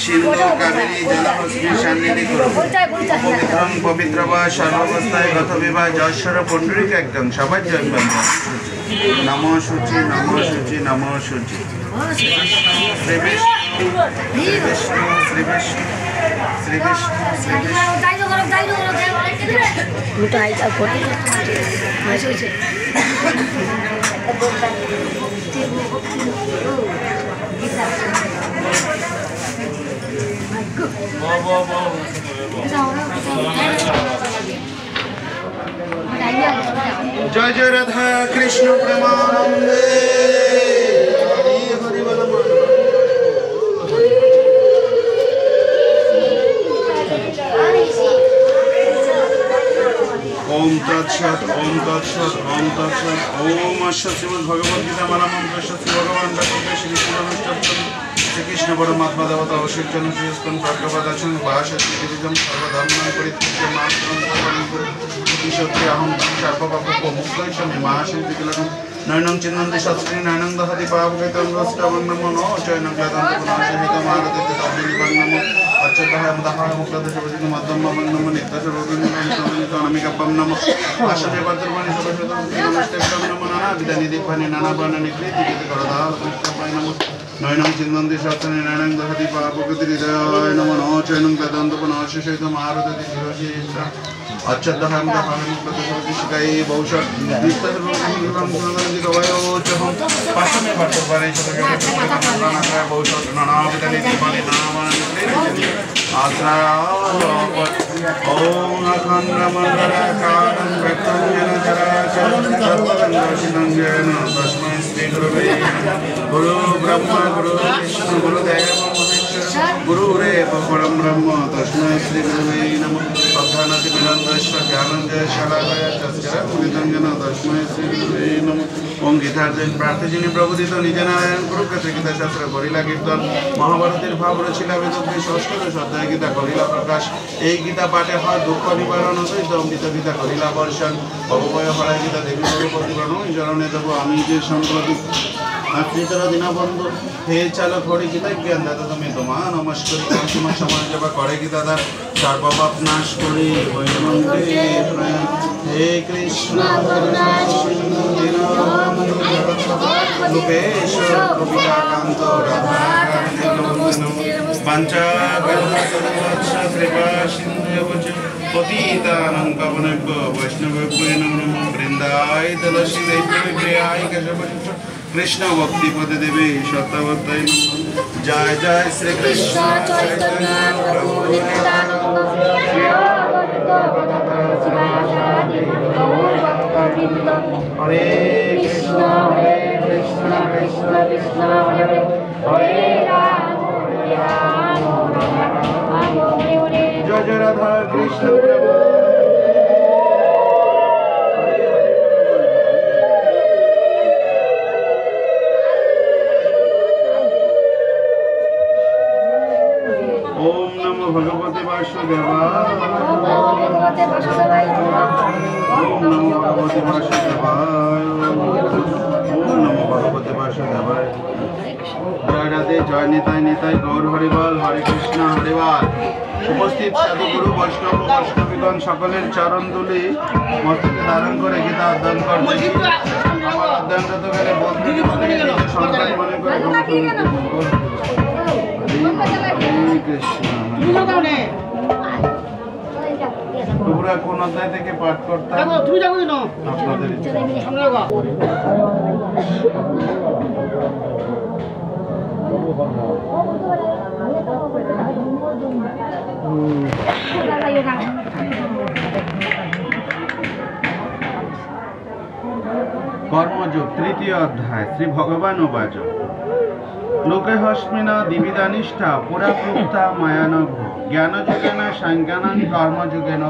সিন্ধু কাবেরী জলহস্তি সান্নিধি করো পবিত্রং পবিত্র বা সর্বাবস্থায় গত বিবাহ যশ্বর পুণ্ডরিক একদম সবার জয় বন্ধ নম সূচি নম সূচি নম সূচি শ্রী বিষ্ণু শ্রী বিষ্ণু শ্রী বিষ্ণু শ্রী বিষ্ণু শ্রী জয় জয় রাধা কৃষ্ণ প্রেমানন্দে হরি হরি বল ওম তৎসৎ ওম তৎসৎ ওম তৎসৎ ওম অশ্ব শ্রীমদ্ ভগবদ গীতা মালা মন্ত্র শ্রী ভগবান ডক্টর শ্রী শ্রীকৃষ্ণ পরমাত্মা দেবতা অবশিষ্ট শ্রীস্কন প্রজ্ঞাপদাসন ভাষতি বিবিধম সর্বধর্ম পরিত্যজ্য মাত্রং সত্যি অহং সর্বপাপমুক্তৈষমে মহাশিল্পিকলকম নয়নং চিন্নন্তি সৎশ্রী নয়নং দহতি পাপকৈতঙ্গষ্টমং নমো নো চয়নং ক্লেদন্তপুনাশহিতমারতিতে তদ্বিলিবং নমো অচ্যুতায় মুদাহায় মুক্তদেশপতিক মধ্যমং নমো নিত্যস্বরূপিণীকাপম নমো আশনে বর্ধমানি সর্বশ্রুতং নমস্তেভ্যং নমো নানাবিধানি দিব্যানি নানাবর্ণনিকৃতি করদাল কৃষ্ণায় নমো নয়নং চিন্নন্তি সৎশ্রী নয়নং দহতি পাপকৈতহৃদয়ায় নমো নো চয়নং ক্লেদন্তপুনাশহিতমারতিতে শিরোশিষ্টা অচ্ছদ্দহাং দহাং মুক্তদেশপতিশিকাই ভৌষৎ নিত্যস্বরূপিণীকাপম পাশনে বর্তমানে সর্বশ্রুতং ভৌষৎ নানাবিধানি দিব্যানি নানাবর্ণনিকৃতি ओम अखंड मंडलाकारं व्यक्तं येन चराचरं सर्वं दर्शितं येन तस्मै श्री गुरवे गुरु ब्रह्मा गुरु विष्णु गुरुदेव महेश्वर गुरुरेव परं ब्रह्म तस्मै श्री गुरवे नमः प्रधानति विनन्दस्य ज्ञानञ्जय शलाकय चस्करं येन तस्मै श्री गुरवे नमः ओम गीतार्जुन प्रार्थजिनी प्रबोधित निज नारायण कुरुक्षेत्र गीता शास्त्र करिला कीर्तन महाभारतेर भाव रचिला वेदव्य षष्ठ अध्याय गीता करिला प्रकाश এই গীতা পাঠে হয় দুঃখ নিবারণ সহিত অমৃত গীতা করিলা বর্ষণ ভবভয় হরাই গীতা দেবী প্রতিগণ জননে দেব আমি যে সম্প্রতি আত্মীয়তর দীনবন্ধু হে চালক হরি গীতা জ্ঞান দাদা তুমি তোমা নমস্কার তোমার সমাজ জবা করে গীতা দা সর্বপাপ নাশ করি বৈমন্ত্রী হে কৃষ্ণ রূপেশ কবিতাকান্ত রাধা कृपा सिंधु पतितानं पावनेभ्यो वैष्णवेभ्यो नमो वृंदाय तुलसी देवी प्रियाय केशवश्च कृष्ण भक्ति पद देवी सत्यवताय नमः जय जय श्री कृष्ण चैतन्य प्रभु नित्यानंद हरे कृष्ण कृष्ण कृष्ण हरे हरे राम जय जय राधा कृष्ण प्रभु ओम नमो भगवते वासुदेवाय ओम नमो भगवते वासुदेवाय ओम नमो भगवते वासुदेवाय जय राधे जय निताय निताय गौर हरिबल हरे कृष्ण हरिबल उपस्थित साधुगुरु वैष्णव वैष्णवीगण सकलेर चरण धूलि मस्तके धारण करे गीता अध्ययन करतेছি আমার অধ্যয়নরতকালে বন্ধুকে সন্তান মনে করে হরে কৃষ্ণ তোমরা কোন অধ্যায় থেকে পাঠ করতে তুমি যাবো না আপনাদের সামনে লাগা कर्मयोग तृतीय अध्याय श्री भगवान उवाच लोके हस्मिन दिविदानिष्ठा पुरा प्रोक्ता मायानघ ज्ञानयोगेन सांख्यानां कर्मयोगेन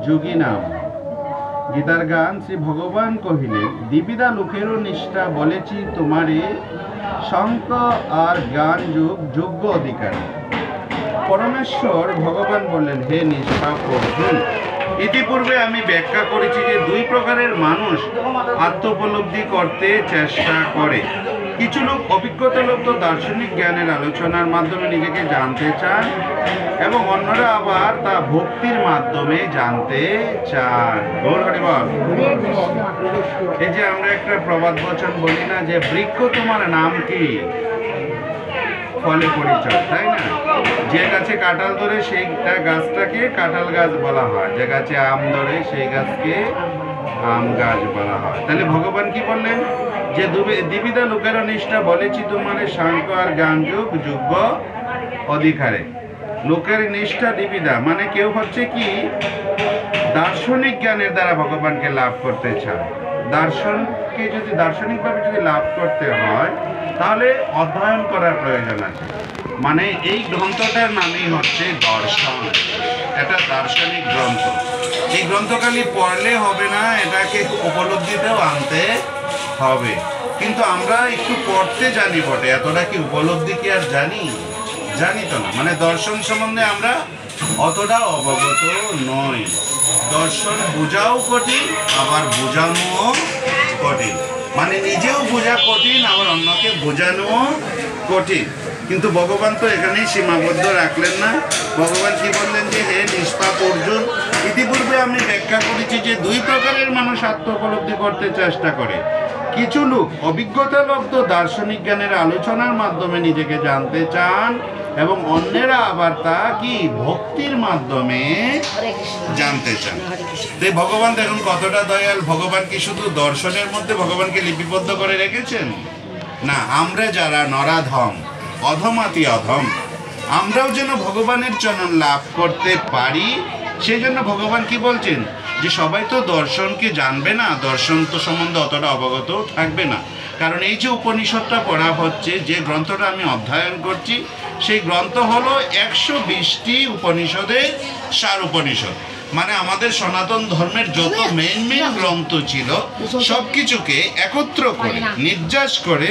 যোগিনাম। গীতার গান শ্রী ভগবান কহিলেন, দিবিদা লোকেরও নিষ্ঠা বলেছি তোমারে, শঙ্ক আর জ্ঞান যোগ যোগ্য অধিকারী। পরমেশ্বর ভগবান বললেন, হে নিষ্পাপ অর্জুন, ইতিপূর্বে আমি ব্যাখ্যা করেছি যে দুই প্রকারের মানুষ আত্মোপলব্ধি করতে চেষ্টা করে। কিছু লোক অভিজ্ঞতালব্ধ দার্শনিক জ্ঞানের আলোচনার মাধ্যমে নিজেকে জানতে চান এবং অন্যরা আবার তা ভক্তির মাধ্যমে জানতে চান। বল হরি বল। এই যে আমরা একটা প্রবাদ বচন বলি না যে বৃক্ষ তোমার নাম কি, ফলে পরিচয়, তাই না? যে গাছে কাঁঠাল ধরে সেইটা গাছটাকে কাঁঠাল গাছ বলা হয়, যে গাছে আম ধরে সেই গাছকে আম গাছ বলা হয়। তাহলে ভগবান কি বললেন যে দ্বিবিধা লোকের নিষ্ঠা বলেছি তোমার সাংখ্য আর জ্ঞান যুগ যোগ্য অধিকারে। লোকের নিষ্ঠা দ্বিবিধা মানে কেউ হচ্ছে কি দার্শনিক জ্ঞানের দ্বারা ভগবানকে লাভ করতে চায়। দার্শনকে যদি দার্শনিকভাবে যদি লাভ করতে হয় তাহলে অধ্যয়ন করার প্রয়োজন আছে। মানে এই গ্রন্থটার নামই হচ্ছে দর্শন, এটা দার্শনিক গ্রন্থ। এই গ্রন্থ খালি পড়লে হবে না, এটাকে উপলব্ধিতেও আনতে হবে। কিন্তু আমরা একটু পড়তে জানি বটে, এতটা কি উপলব্ধি কি আর জানি? জানি তো না। মানে দর্শন সম্বন্ধে আমরা অতটা অবগত নই। দর্শন বোঝাও কঠিন, আবার বোঝানোও কঠিন। মানে নিজেও বোঝা কঠিন, আবার অন্যকে বোঝানোও কঠিন। কিন্তু ভগবান তো এখানেই সীমাবদ্ধ রাখলেন না। ভগবান কি বললেন যে হে নিষ্পাপ অর্জুন, ইতিপূর্বে আমি ব্যাখ্যা করেছি যে দুই প্রকারের মানুষ আত্ম উপলব্ধি করতে চেষ্টা করে। কিছু লোক অভিজ্ঞতালব্ধ দার্শনিক জ্ঞানের আলোচনার মাধ্যমে নিজেকে জানতে চান এবং অন্যেরা আবার তা কি ভক্তির মাধ্যমে জানতে চান। তাই ভগবান দেখুন কতটা দয়াল। ভগবান কি শুধু দর্শনের মধ্যে ভগবানকে লিপিবদ্ধ করে রেখেছেন? না, আমরা যারা নরাধম, অধমাতি অধম, আমরাও যেন ভগবানের চরণ লাভ করতে পারি, সেই জন্য ভগবান কি বলছেন যে সবাই তো দর্শনকে জানবে না, দর্শন তো সম্বন্ধে অতটা অবগত থাকবে না। কারণ এই যে উপনিষদটা পড়া হচ্ছে, যে গ্রন্থটা আমি অধ্যয়ন করছি, সেই গ্রন্থ হলো 120টি উপনিষদের সার উপনিষদ। মানে আমাদের সনাতন ধর্মের যত মেইন গ্রন্থ ছিল সব কিছুকে একত্র করে নির্যাস করে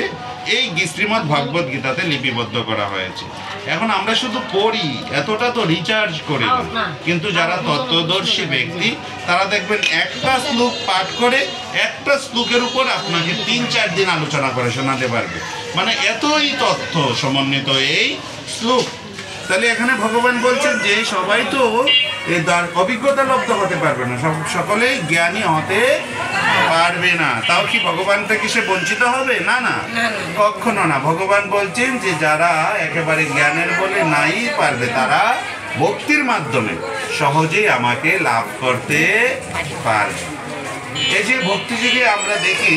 এই শ্রীমদ্ ভগবদ গীতাতে লিপিবদ্ধ করা হয়েছে। এখন আমরা শুধু পড়ি, এতটা তো রিচার্জ করি না। কিন্তু যারা তত্ত্বদর্শী ব্যক্তি তারা দেখবেন একটা শ্লোক পাঠ করে একটা শ্লোকের উপর আপনাকে 3-4 দিন আলোচনা করে শোনাতে পারবে। মানে এতই তথ্য সমন্বিত এই শ্লোক। তাহলে এখানে ভগবান বলছেন যে সবাই তো অভিজ্ঞতা লব্ধ হতে পারবে না, সকলেই জ্ঞানী হতে পারবে না। তাও কি ভগবান থেকে সে বঞ্চিত হবে? না না, কখনো না। ভগবান বলছেন যে যারা একেবারে জ্ঞানের বলে নাই পারবে, তারা ভক্তির মাধ্যমে সহজেই আমাকে লাভ করতে পারবে। এই যে ভক্তি যুগে আমরা দেখি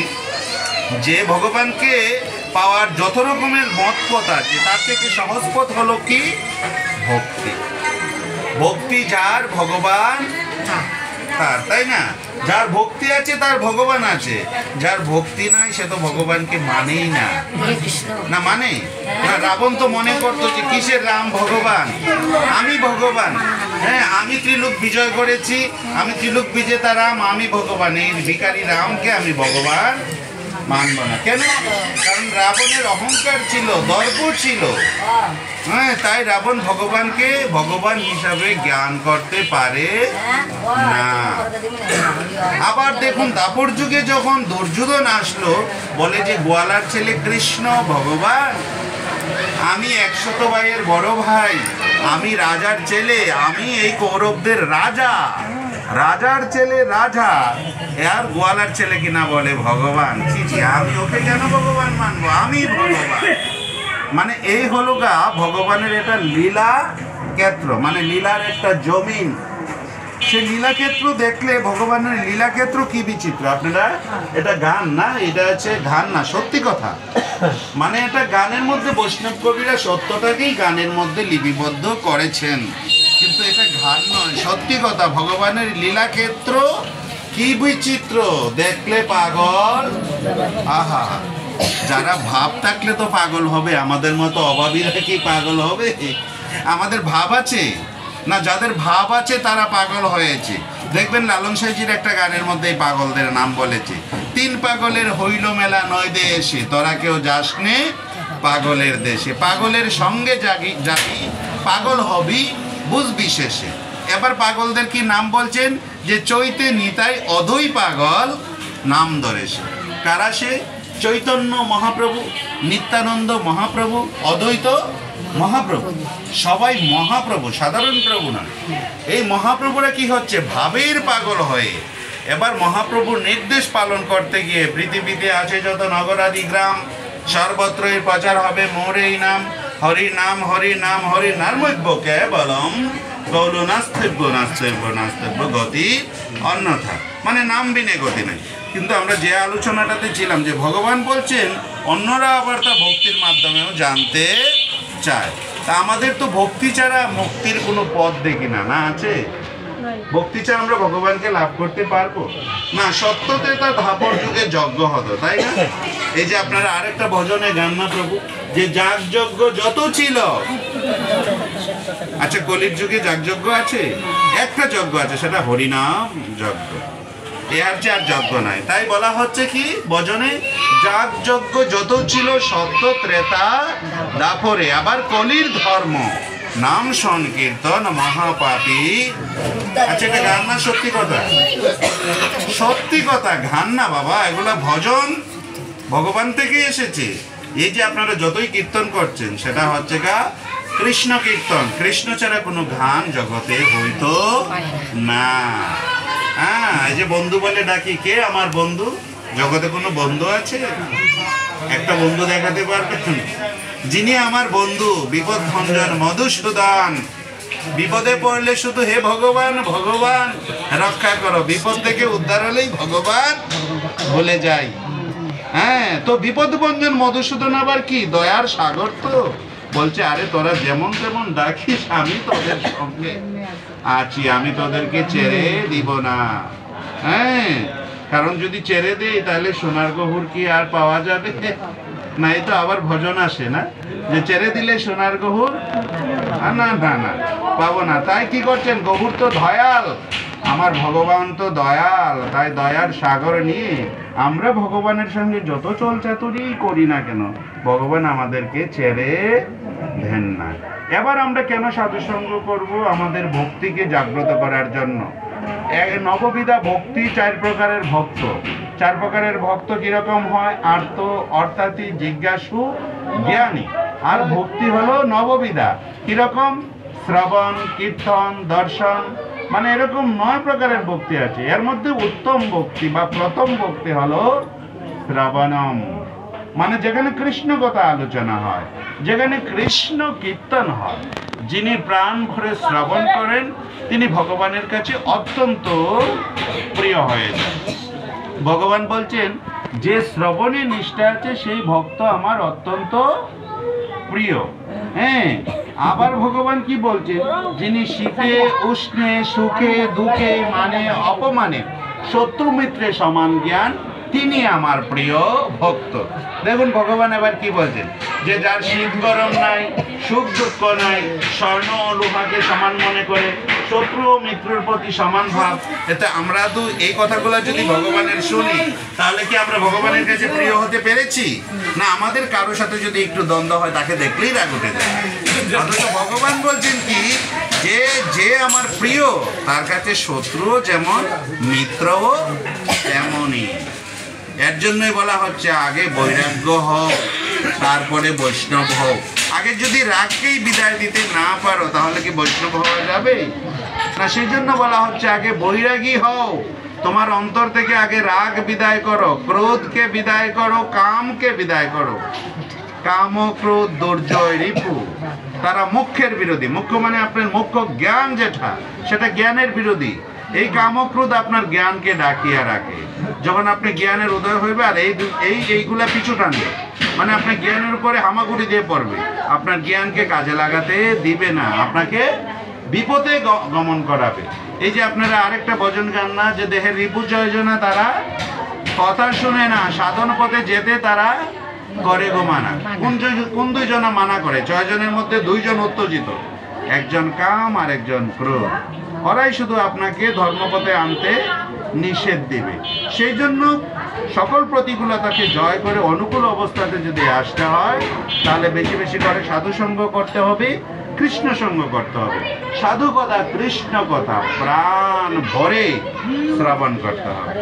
যে ভগবানকে পাওয়ার যত রকমের মত পথ আছে, তার থেকে সহজ পথ হলো কি ভক্তি। ভক্তি যার, ভগবান তার, তাই না? যার ভক্তি আছে তার ভগবান আছে, যার ভক্তি নাই সে তো ভগবানকে মানেই না। না মানে না, রাবণ তো মনে করতো যে কিসের রাম ভগবান, আমি ভগবান। হ্যাঁ, আমি ত্রিলোক বিজয় করেছি, আমি ত্রিলোক বিজেতা রাম, আমি ভগবান। এই ভিখারি রামকে আমি ভগবান মানব না। কেন? কারণ রাবণের অহংকার ছিল, দর্প ছিল। হ্যাঁ, তাই রাবণ ভগবানকে ভগবান হিসাবে জ্ঞান করতে পারে না। আবার দেখুন দাপর যুগে যখন দুর্যোধন আসলো, বলে যে গোয়ালার ছেলে কৃষ্ণ ভগবান, আমি 100 ভাইয়ের বড় ভাই, আমি রাজার ছেলে, আমি এই কৌরবদের রাজা, রাজার ছেলে রাজা, আর গোয়ালার ছেলে কিনা বলে ভগবান। ছি, আমি ওকে কেন ভগবান মানবো, আমি ভগবান। মানে এই হলো গা ভগবানের এটা লীলা ক্ষেত্র, মানে লীলার একটা জমিন। সে লীলাক্ষেত্র দেখলে ভগবানের লীলাক্ষেত্র কি বিচিত্র। আপনারা এটা গান না, এটা হচ্ছে গান না, সত্যি কথা। মানে এটা গানের মধ্যে বৈষ্ণব কবিরা সত্যটাকেই গানের মধ্যে লিপিবদ্ধ করেছেন, কিন্তু এটা গান নয়, সত্যি কথা। ভগবানের লীলাক্ষেত্র কি বিচিত্র, দেখলে পাগল। আহা, যারা ভাব থাকলে তো পাগল হবে, আমাদের মতো অভাবীরা কি পাগল হবে? আমাদের ভাব আছে না, যাদের ভাব আছে তারা পাগল হয়েছে। দেখবেন লালন সাইজির একটা গানের মধ্যে এই পাগলদের নাম বলেছে, 3 পাগলের হইল মেলা নয় দেশে, তোরা কেউ যাস নে পাগলের দেশে। পাগলের সঙ্গে যাবি, পাগল হবি বুঝবি শেষে। এবার পাগলদের কি নাম বলছেন যে চৈতে নিতাই অধৈ পাগল নাম ধরে সে। কারা সে? চৈতন্য মহাপ্রভু, নিত্যানন্দ মহাপ্রভু, অদ্বৈত মহাপ্রভু, সবাই মহাপ্রভু, সাধারণ প্রভু না। এই মহাপ্রভুরা কি হচ্ছে, ভাবের পাগল হয়ে এবার মহাপ্রভুর নির্দেশ পালন করতে গিয়ে পৃথিবীতে আছে যত নগরাদি গ্রাম, সর্বত্র এর প্রচার হবে মোরেই নাম, হরি নাম, হরি নাম, হরি নামৈক্য কেবলম গৌল নাস্তিব্য নাস্তিব্য নাস্তিব্য গতি অন্যথা, মানে নাম বিনে গতি নেই। কিন্তু আমরা যে আলোচনাটাতে ছিলাম যে ভগবান বলছেন অন্যরা আবার তা ভক্তির মাধ্যমেও জানতে চায়। তা আমাদের তো ভক্তি ছাড়া মুক্তির কোনো পথ দেখি না, না আছে? ভক্তি ছাড়া আমরা ভগবানকে লাভ করতে পারবো না। সত্যতে তার ধাপর যুগে যজ্ঞ হতো, তাই না? এই যে আপনারা আরেকটা ভজনে গান না প্রভু, যে যাগযজ্ঞ যত ছিল, আচ্ছা কলির যুগে যাগযজ্ঞ আছে? একটা যজ্ঞ আছে, সেটা হরিনাম যজ্ঞ, এর চেয়ে আর যজ্ঞ নাই। তাই বলা হচ্ছে কি ভজনে, যাগযজ্ঞ যত ছিল সত্য ত্রেতা দাপরে, আবার কলির ধর্ম নাম সংকীর্তন মহাপাপী। আচ্ছা এটা গান না সত্যি কথা? সত্যি কথা, গান না বাবা, এগুলা ভজন ভগবান থেকে এসেছে। এই যে আপনারা যতই কীর্তন করছেন সেটা হচ্ছে গা কৃষ্ণ কীর্তন। কৃষ্ণ ছাড়া কোনো গান জগতে হইতো না। হ্যাঁ, এই যে বন্ধু বলে ডাকি, কে আমার বন্ধু? জগতে কোনো বন্ধু আছে? একটা বন্ধু দেখাতে পারবেন? যিনি আমার বন্ধু, বিপদ ভঞ্জন মধুসূদন। বিপদে পড়লে শুধু হে ভগবান ভগবান রক্ষা করো, বিপদ থেকে উদ্ধার হলেই ভগবান বলে যাই। হ্যাঁ, তো বিপদ ভঞ্জন মধুসূদন আবার কি দয়ার সাগর। তো বলছে আরে তোরা যেমন তেমন ডাকিস, আমি তোদের সঙ্গে আছি, আমি তোদেরকে ছেড়ে দিব না। হ্যাঁ, কারণ যদি ছেড়ে দেই তাহলে সোনার গহুর কি আর পাওয়া যাবে? নাই তো আবার ভজন আসে না যে ছেড়ে দিলে সোনার গহুর, না না না পাবো না। তাই কি করছেন, গহুর তো দয়াল, আমার ভগবান তো দয়াল, তাই দয়ার সাগর নিয়ে আমরা ভগবানের সঙ্গে যত চলচাতুরি করি না কেন, ভগবান আমাদেরকে ছেড়ে দেন না। এবার আমরা কেন সাধুসঙ্গ করব? আমাদের ভক্তিকে জাগ্রত করার জন্য। নববিধা ভক্তি, 4 প্রকারের ভক্ত। 4 প্রকারের ভক্ত কিরকম হয়? আর্ত, অর্থাৎ জিজ্ঞাসু, জ্ঞানী। আর ভক্তি হলো নববিধা, কিরকম? শ্রবণ, কীর্তন, দর্শন, মানে এরকম 9 প্রকারের ভক্তি আছে। এর মধ্যে উত্তম ভক্তি বা প্রথম ভক্তি হলো শ্রবণম, মানে যেখানে কৃষ্ণ কথা আলোচনা হয়, যেখানে কৃষ্ণ কীর্তন হয়। যিনি প্রাণ ভরে শ্রবণ করেন তিনি ভগবানের কাছে অত্যন্ত প্রিয় হয়ে যান। ভগবান বলছেন যে শ্রবণে নিষ্ঠা আছে সেই ভক্ত আমার অত্যন্ত প্রিয়। হ্যাঁ, আবার ভগবান কি বলছেন, যিনি শীতে উষ্ণে সুখে দুঃখে মানে অপমানে শত্রু মিত্রে সমান জ্ঞান, তিনি আমার প্রিয় ভক্ত। দেখুন ভগবান এবার কি বলছেন, যে যার শীত গরম নাই, সুখ দুঃখ নাই, স্বর্ণ লোহাকে সমান মনে করে, শত্রু ও মিত্রের প্রতি সমান ভাব। এতে আমরা তো এই কথাগুলো যদি ভগবানের শুনি তাহলে কি আমরা ভগবানের কাছে প্রিয় হতে পেরেছি? না, আমাদের কারোর সাথে যদি একটু দ্বন্দ্ব হয় তাকে দেখলেই রাগ উঠে যায়। অথচ ভগবান বলছেন কি, যে যে আমার প্রিয় তার কাছে শত্রুও যেমন মিত্রও তেমনই। এর জন্যই বলা হচ্ছে আগে বৈরাগ্য হোক তারপরে বৈষ্ণব হোক। আগে যদি রাগকেই বিদায় দিতে না পারো তাহলে কি বৈষ্ণব হওয়া যাবে না? সেই জন্য বলা হচ্ছে আগে বৈরাগী হও, তোমার অন্তর থেকে আগে রাগ বিদায় করো, ক্রোধকে বিদায় করো, কামকে বিদায় করো। কাম ও ক্রোধ দুর্জয় রিপু, তারা মুখ্যের বিরোধী। মুখ্য মানে আপনার মুখ্য জ্ঞান যেটা, সেটা জ্ঞানের বিরোধী। এই কাম ও ক্রোধ আপনার জ্ঞানকে ডাকিয়া রাখে। যখন আপনি জ্ঞানের উদয় হইবে আর এইগুলা পিছু টানবে, মানে আপনার জ্ঞানের উপরে হামাগুড়ি দিয়ে পড়বে, আপনার জ্ঞানকে কাজে লাগাতে দিবে না, আপনাকে বিপদে গমন করাবে। এই যে আপনারা আরেকটা ভজন গান না, যে দেহের রিপু জয়জনা, তারা কথা শুনে না, সাধন পথে যেতে তারা করে গো মানা। কোন 2 জনা মানা করে? 6 জনের মধ্যে 2 জন উত্তেজিত, একজন কাম আর একজন ক্রোধ। ওরাই শুধু আপনাকে ধর্মপথে আনতে নিষেধ দিবে। সেই জন্য সকল প্রতিকূলতাকে জয় করে অনুকূল অবস্থাতে যদি আসতে হয় তাহলে বেশি বেশি করে সাধুসঙ্গ করতে হবে, কৃষ্ণ সঙ্গ করতে হবে, সাধু কথা কৃষ্ণ কথা প্রাণ ভরে শ্রবণ করতে হবে।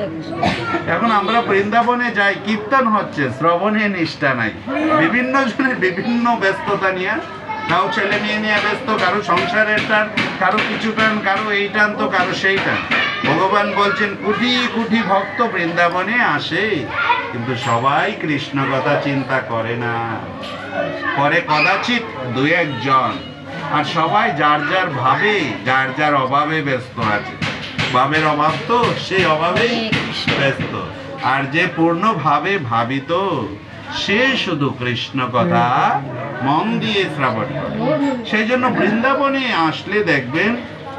এখন আমরা বৃন্দাবনে যাই, কীর্তন হচ্ছে, শ্রবণে নিষ্ঠা নাই। বিভিন্ন জনের বিভিন্ন ব্যস্ততা নিয়ে, কারো ছেলে মেয়ে নিয়ে ব্যস্ত, কারো সংসারের টান, কারো কিছু টান, কারো এই টান তো কারো সেই টান। ভগবান বলছেন কোটি কোটি ভক্ত বৃন্দাবনে আসে, কিন্তু সবাই কৃষ্ণ কথা চিন্তা করে না, করে কদাচিৎ দু একজন, আর সবাই যার যার ভাবে যার যার অভাবে ব্যস্ত আছে। ভাবের অভাব তো সেই অভাবেই ব্যস্ত, আর যে পূর্ণভাবে ভাবিত সে শুধু কৃষ্ণ কথা মন দিয়ে শ্রবণ করে। সেই জন্য বৃন্দাবনে আসলে দেখবেন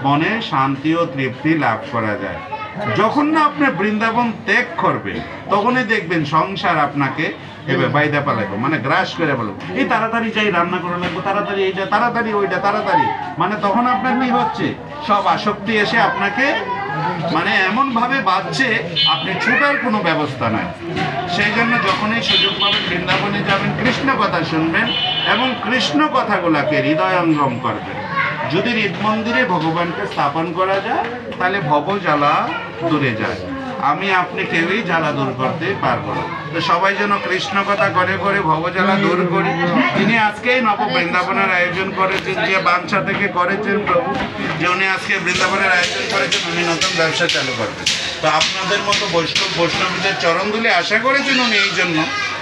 মনে শান্তি ও তৃপ্তি লাভ করা যায়। যখন না আপনি বৃন্দাবন ত্যাগ করবে, তখনই দেখবেন সংসার আপনাকে বাইদা পালাইব, মানে গ্রাস করে বলবো, এই তাড়াতাড়ি যাই রান্না করা লাগবো, তাড়াতাড়ি এইটা, তাড়াতাড়ি ওইটা, তাড়াতাড়ি, মানে তখন আপনার কি হচ্ছে, সব আসক্তি এসে আপনাকে মানে এমন ভাবে বাঁধছে, আপনি ছুটার কোনো ব্যবস্থা নাই। সেই জন্য যখনই সুযোগ পাবেন বৃন্দাবনে যাবেন, কৃষ্ণ কথা শুনবেন এবং কৃষ্ণ কথাগুলাকে হৃদয়ঙ্গম করবেন। যদি হৃদ মন্দিরে ভগবানকে স্থাপন করা যায়, তাহলে ভব জ্বালা দূরে যায়। আমি আপনি কেউই জ্বালা দূর করতে পারবো না। তো সবাই যেন কৃষ্ণ কথা করে করে ভব জ্বালা দূর করি। তিনি আজকেই নব বৃন্দাবনের আয়োজন করেছেন, যে বাঞ্ছা থেকে করেছেন প্রভু, যে উনি আজকে বৃন্দাবনের আয়োজন করেছেন, উনি নতুন ব্যবসা চালু করবেন। তো আপনাদের মতো বৈষ্ণবীদের চরণ ধুলি আশা করেছেন উনি এই জন্য,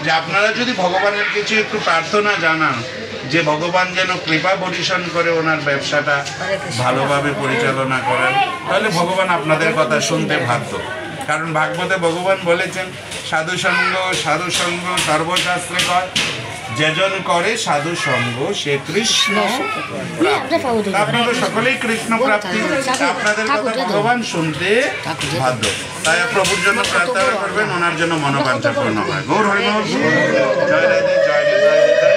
যে আপনারা যদি ভগবানের কিছু একটু প্রার্থনা জানান, যে ভগবান যেন কৃপা বর্ষণ করে ওনার ব্যবসাটা ভালোভাবে পরিচালনা করেন, তাহলে ভগবান আপনাদের কথা শুনতে বাধ্য। কারণ ভাগবতে ভগবান বলেছেন, সাধু সঙ্গ সর্বশাস্ত্রে কর, যেজন করে সাধু সঙ্গ সে কৃষ্ণ প্রাপ্তি। আপনারা সকলেই কৃষ্ণ প্রাপ্তি, আপনাদের কথা ভগবান শুনতে বাধ্য। তাই প্রভুর জন্য প্রার্থনা করবেন, ওনার জন্য মনোবাঞ্ছা পূর্ণ হয়। গৌর হরি বল, জয় রাধে, জয় রাধে, জয় রাধে।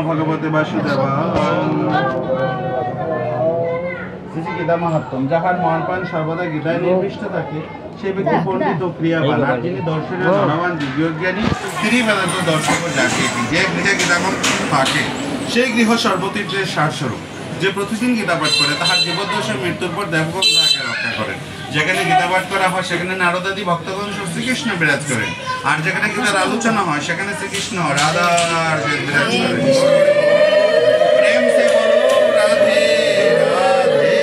ভগবতে বাসুদেবায়। গীতা মাহাত্ম্য, যাহার মন প্রাণ সর্বদা গীতায় নির্দিষ্ট থাকে, সেই ব্যক্তি পণ্ডিত ও ক্রিয়াবান, আর যিনি দর্শনে ধনবান দিব্যজ্ঞানী, তিনি বেদান্ত দর্শন জাতি। যে গৃহে গীতাগণ থাকে, সেই গৃহ সর্বতীর্থের সারস্বরূপ। যে প্রতিদিন গীতা পাঠ করে, তাহার জীবদ্দশায় মৃত্যুর পর দেবগণ তাহাকে রক্ষা করেন। যেখানে গীতা পাঠ করা হয়, সেখানে নারদাদি ভক্তগণ শ্রীকৃষ্ণ বিরাজ করেন, আর যেখানে গীতার আলোচনা হয়, সেখানে শ্রীকৃষ্ণ রাধার বিরাজ করেন। প্রেম সে বলো রাধে রাধে।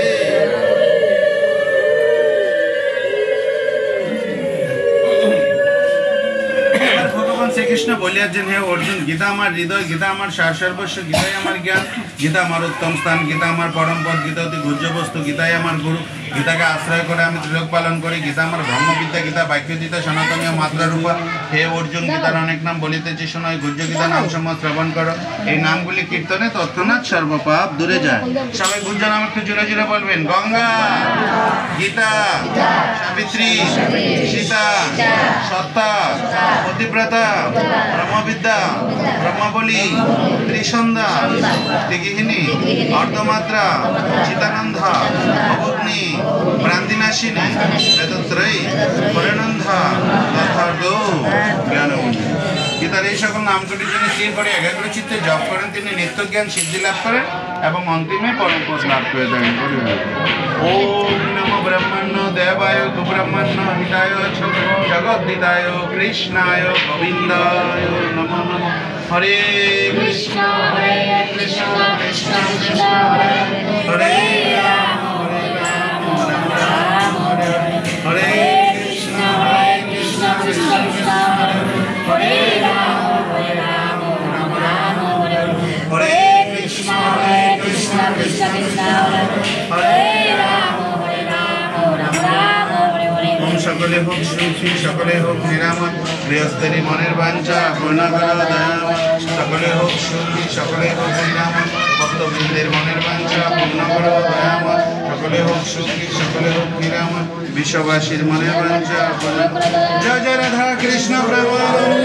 ভগবান শ্রীকৃষ্ণ বলিয়াছেন, হে অর্জুন, গীতা আমার হৃদয়, গীতা আমার সার সর্বস্ব, গীতাই আমার জ্ঞান, গীতা আমার উত্তম স্থান, গীতা আমার পরম পদ, গীতা অতি গুহ্য বস্তু, গীতাই আমার গুরু, গীতাকে আশ্রয় করে আমি ত্রিলোক পালন করি, গীতা আমার ব্রহ্মবিদ্যা, গীতা বাক্যদিতা সনাতনীয় মাত্রারূপা। হে অর্জুন, গীতার অনেক নাম বলিতেছি শোনো, গুহ্য গীতা নাম সমূহ শ্রবণ করো। এই নামগুলি কীর্তনে তৎক্ষণাৎ সর্বপাপ দূরে যায়। সবাই গুহ্য নাম একটু জোরে জোরে বলবেন। গঙ্গা, গীতা, সাবিত্রী, সীতা, সত্তা, পতিব্রতা, ব্রহ্মবিদ্যা, ব্রহ্মবলী, ত্রিসন্ধ্যা, ত্রিগৃহিণী, অর্ধমাত্রা, চিতানন্দা, অগ্নি, ভ্রান্তিনাশিনী, বেদত্রয়ী, পরিনন্দা, যথার্থ জ্ঞানমূর্তি। গীতার এই সকল নামগুলি যিনি স্থির করে একাগ্র চিত্তে জপ করেন, তিনি নিত্য জ্ঞান সিদ্ধি লাভ করেন এবং অন্তিমে পরমপদ লাভ করে দেন। ওম নমো ব্রহ্মণ্য দেবায় ব্রহ্মণ্য হিতায় জগদ্দিতায় কৃষ্ণায় গোবিন্দায় নমো নমঃ। হরে কৃষ্ণ কৃষ্ণ কৃষ্ণ কৃষ্ণ হরে রাম হরে কৃষ্ণ কৃষ্ণ কৃষ্ণ হরে রাম রাম রাম হরে কৃষ্ণ কৃষ্ণ কৃষ্ণ কৃষ্ণ হরে রাম রাম রাম। ওম সকলে হোক সুখী, সকলে হোক নিরাময়, গৃহস্থেরই মনের বাঞ্ছা পূর্ণ করো দয়াময়। সকলে হোক সুখী, সকলে হোক নিরাময়, ভক্তবৃন্দের মনের বাঞ্ছা পূর্ণ করো দয়াময়। সকলে হোক সুখী, সকলে হোক নিরাময়, বিশ্ববাসীর মনের বাঞ্ছা পূর্ণ। জয় জয় রাধা কৃষ্ণ প্রেমানন্দ।